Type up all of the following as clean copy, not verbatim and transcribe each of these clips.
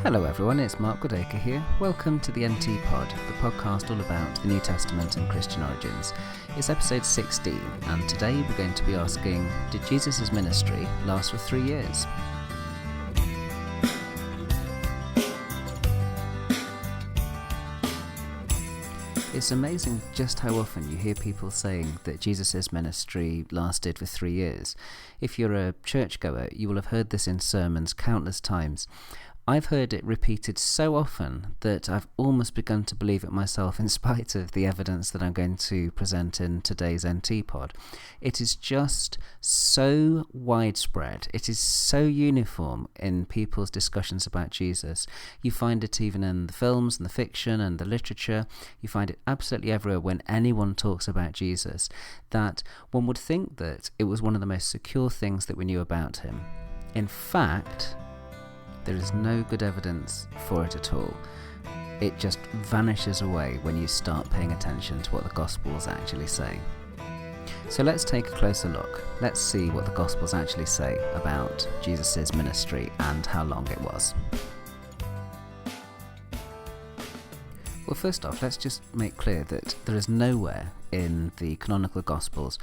Hello everyone, it's Mark Goodacre here. Welcome to the NT Pod, the podcast all about the New Testament and Christian origins. It's episode 16, and today we're going to be asking, did Jesus' ministry last for 3 years? It's amazing just how often you hear people saying that Jesus' ministry lasted for 3 years. If you're a churchgoer, you will have heard this in sermons countless times. I've heard it repeated so often that I've almost begun to believe it myself in spite of the evidence that I'm going to present in today's NT Pod. It is just so widespread. It is so uniform in people's discussions about Jesus. You find it even in the films and the fiction and the literature. You find it absolutely everywhere when anyone talks about Jesus, that one would think that it was one of the most secure things that we knew about him. In fact, there is no good evidence for it at all. It just vanishes away when you start paying attention to what the Gospels actually say. So let's take a closer look. Let's see what the Gospels actually say about Jesus' ministry and how long it was. Well, first off, let's just make clear that there is nowhere in the canonical Gospels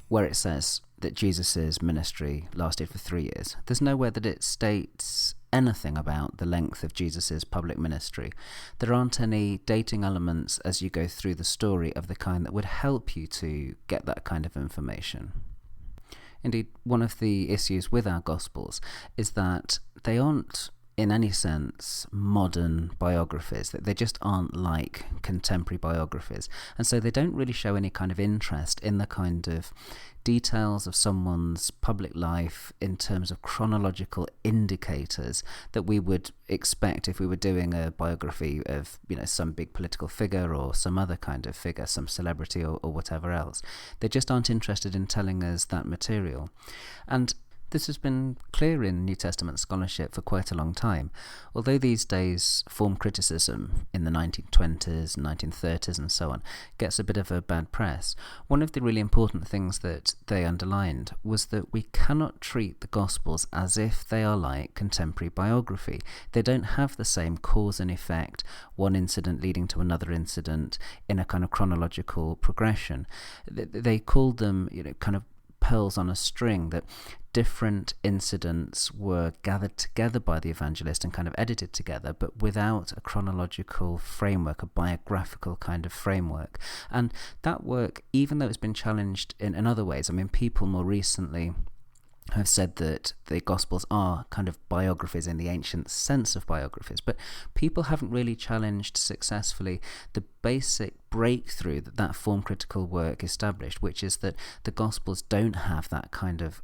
where it says that Jesus' ministry lasted for 3 years. There's nowhere that it states anything about the length of Jesus' public ministry. There aren't any dating elements as you go through the story of the kind that would help you to get that kind of information. Indeed, one of the issues with our Gospels is that they aren't in any sense modern biographies, that they just aren't like contemporary biographies, and so they don't really show any kind of interest in the kind of details of someone's public life in terms of chronological indicators that we would expect if we were doing a biography of, some big political figure or some other kind of figure, some celebrity or whatever else. They just aren't interested in telling us that material. And this has been clear in New Testament scholarship for quite a long time. Although these days form criticism in the 1920s, 1930s and so on gets a bit of a bad press, one of the really important things that they underlined was that we cannot treat the Gospels as if they are like contemporary biography. They don't have the same cause and effect, one incident leading to another incident in a kind of chronological progression. They called them, kind of pearls on a string, that different incidents were gathered together by the evangelist and kind of edited together, but without a chronological framework, a biographical kind of framework. And that work, even though it's been challenged in other ways, people more recently have said that the Gospels are kind of biographies in the ancient sense of biographies, but people haven't really challenged successfully the basic breakthrough that form critical work established, which is that the Gospels don't have that kind of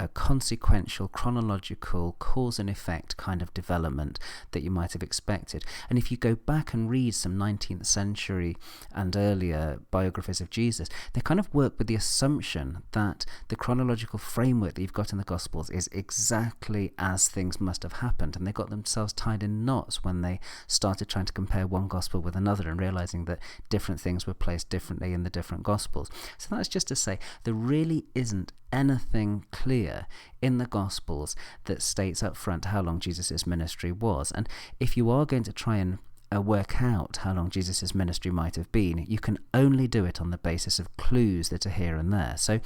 a consequential, chronological, cause and effect kind of development that you might have expected. And if you go back and read some 19th century and earlier biographies of Jesus, they kind of work with the assumption that the chronological framework that you've got in the Gospels is exactly as things must have happened, and they got themselves tied in knots when they started trying to compare one Gospel with another and realizing that different things were placed differently in the different Gospels. So that's just to say there really isn't anything clear in the Gospels that states up front how long Jesus' ministry was. And if you are going to try and work out how long Jesus' ministry might have been, you can only do it on the basis of clues that are here and there. So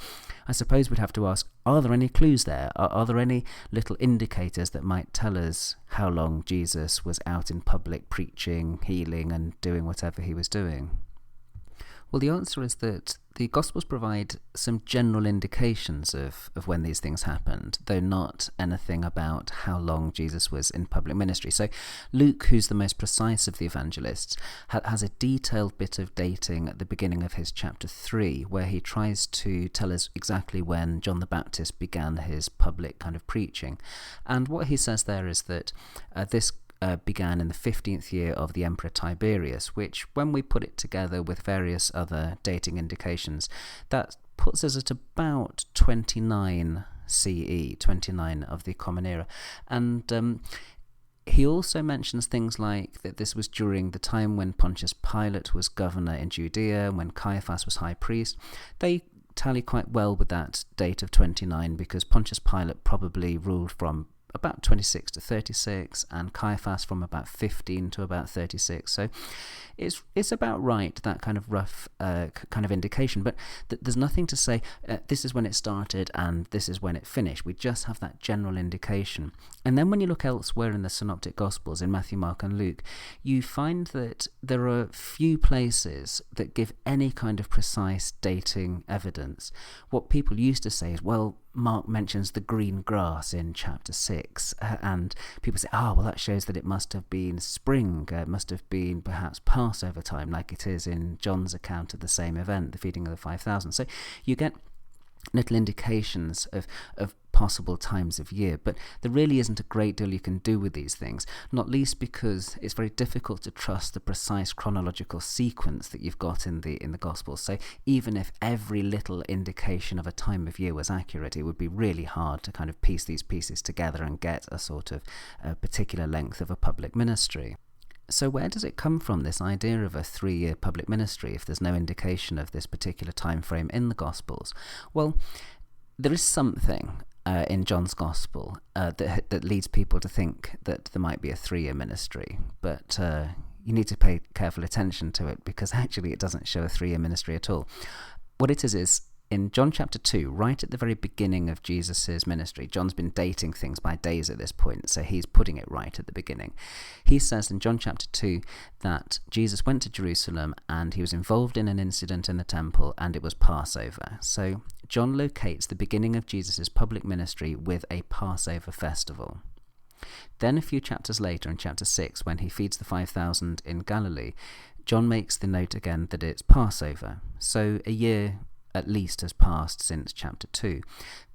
I suppose we'd have to ask, are there any clues there? Are there any little indicators that might tell us how long Jesus was out in public preaching, healing and doing whatever he was doing? Well, the answer is that the Gospels provide some general indications of when these things happened, though not anything about how long Jesus was in public ministry. So Luke, who's the most precise of the evangelists, has a detailed bit of dating at the beginning of his chapter 3, where he tries to tell us exactly when John the Baptist began his public kind of preaching. And what he says there is that this began in the 15th year of the Emperor Tiberius, which, when we put it together with various other dating indications, that puts us at about 29 CE, 29 of the Common Era. And he also mentions things like that this was during the time when Pontius Pilate was governor in Judea, when Caiaphas was high priest. They tally quite well with that date of 29 because Pontius Pilate probably ruled from about 26 to 36, and Caiaphas from about 15 to about 36. So it's about right, that kind of rough kind of indication, but there's nothing to say this is when it started and this is when it finished. We just have that general indication. And then when you look elsewhere in the Synoptic Gospels, in Matthew, Mark and Luke, you find that there are few places that give any kind of precise dating evidence. What people used to say is, well, Mark mentions the green grass in chapter 6, and people say, well, that shows that it must have been spring, it must have been perhaps Passover time, like it is in John's account of the same event, the feeding of the 5,000. So you get little indications of possible times of year, but there really isn't a great deal you can do with these things, not least because it's very difficult to trust the precise chronological sequence that you've got in the Gospels. So even if every little indication of a time of year was accurate, it would be really hard to kind of piece these pieces together and get a sort of particular length of a public ministry. So where does it come from, this idea of a 3-year public ministry, if there's no indication of this particular time frame in the Gospels? Well, there is something in John's Gospel that leads people to think that there might be a 3-year ministry, but you need to pay careful attention to it, because actually it doesn't show a 3-year ministry at all. What it is in John chapter 2, right at the very beginning of Jesus' ministry, John's been dating things by days at this point, so he's putting it right at the beginning. He says in John chapter 2 that Jesus went to Jerusalem and he was involved in an incident in the temple, and it was Passover. So John locates the beginning of Jesus' public ministry with a Passover festival. Then a few chapters later, in chapter 6, when he feeds the 5,000 in Galilee, John makes the note again that it's Passover. So a year at least has passed since chapter 2.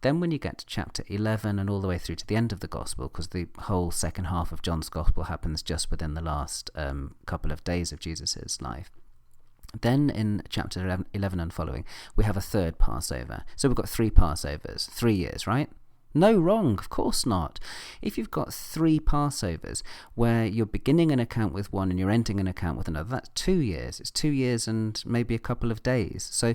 Then when you get to chapter 11 and all the way through to the end of the Gospel, because the whole second half of John's Gospel happens just within the last couple of days of Jesus' life, then in chapter 11 and following, we have a third Passover. So we've got 3 Passovers, 3 years, right? No, wrong, of course not. If you've got 3 Passovers where you're beginning an account with one and you're ending an account with another, that's 2 years. It's 2 years and maybe a couple of days. So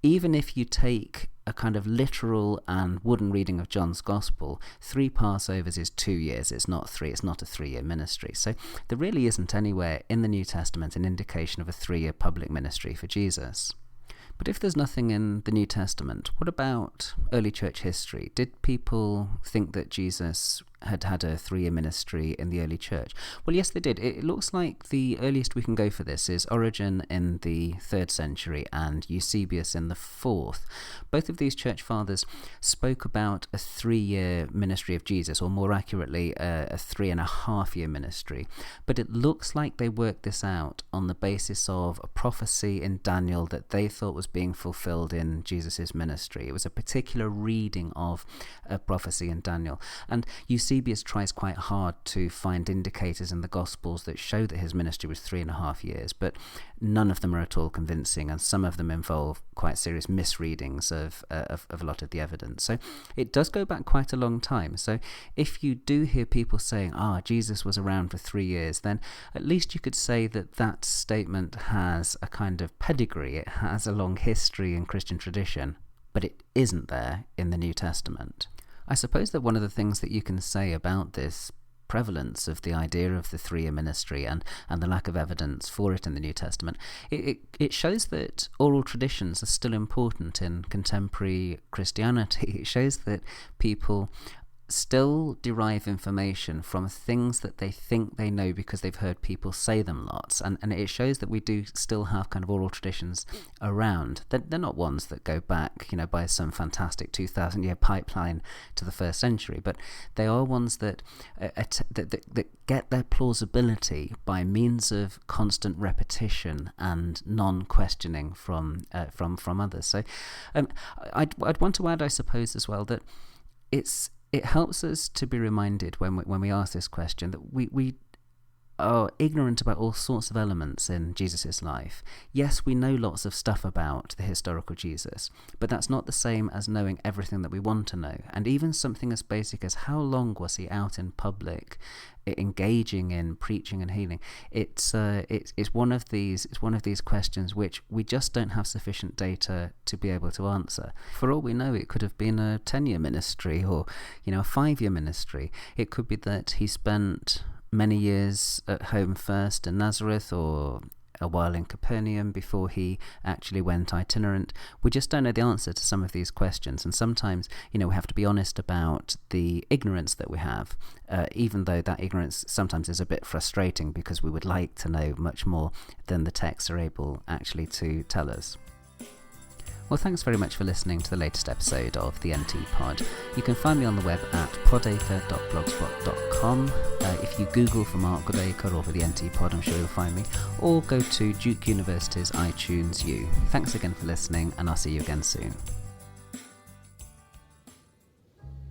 even if you take a kind of literal and wooden reading of John's Gospel, 3 Passovers is 2 years. It's not 3. It's not a 3-year ministry. So there really isn't anywhere in the New Testament an indication of a 3-year public ministry for Jesus. But if there's nothing in the New Testament, what about early church history? Did people think that Jesus had had a 3-year ministry in the early church? Well, yes, they did. It looks like the earliest we can go for this is Origen in the 3rd century and Eusebius in the 4th. Both of these church fathers spoke about a 3-year ministry of Jesus, or more accurately, a 3.5-year ministry. But it looks like they worked this out on the basis of a prophecy in Daniel that they thought was being fulfilled in Jesus' ministry. It was a particular reading of a prophecy in Daniel. And Eusebius tries quite hard to find indicators in the Gospels that show that his ministry was 3.5 years, but none of them are at all convincing, and some of them involve quite serious misreadings of a lot of the evidence. So it does go back quite a long time. So if you do hear people saying, Jesus was around for 3 years, then at least you could say that that statement has a kind of pedigree. It has a long history in Christian tradition, but it isn't there in the New Testament. I suppose that one of the things that you can say about this prevalence of the idea of the 3-year ministry and the lack of evidence for it in the New Testament, it shows that oral traditions are still important in contemporary Christianity. It shows that people still derive information from things that they think they know because they've heard people say them lots, and it shows that we do still have kind of oral traditions around. They're not ones that go back, by some fantastic 2,000-year pipeline to the 1st century, but they are ones that get their plausibility by means of constant repetition and non-questioning from others. So I'd want to add, I suppose, as well, that it helps us to be reminded when we ask this question that we are ignorant about all sorts of elements in Jesus' life. Yes, we know lots of stuff about the historical Jesus, but that's not the same as knowing everything that we want to know. And even something as basic as how long was he out in public, engaging in preaching and healing? It's one of these questions which we just don't have sufficient data to be able to answer. For all we know, it could have been a 10-year ministry, or a 5-year ministry. It could be that he spent many years at home first in Nazareth, or a while in Capernaum before he actually went itinerant. We just don't know the answer to some of these questions, and sometimes we have to be honest about the ignorance that we have, even though that ignorance sometimes is a bit frustrating, because we would like to know much more than the texts are able actually to tell us. Well, thanks very much for listening to the latest episode of the NT Pod. You can find me on the web at podacre.blogspot.com. If you Google for Mark Goodacre or for the NT Pod, I'm sure you'll find me. Or go to Duke University's iTunes U. Thanks again for listening, and I'll see you again soon.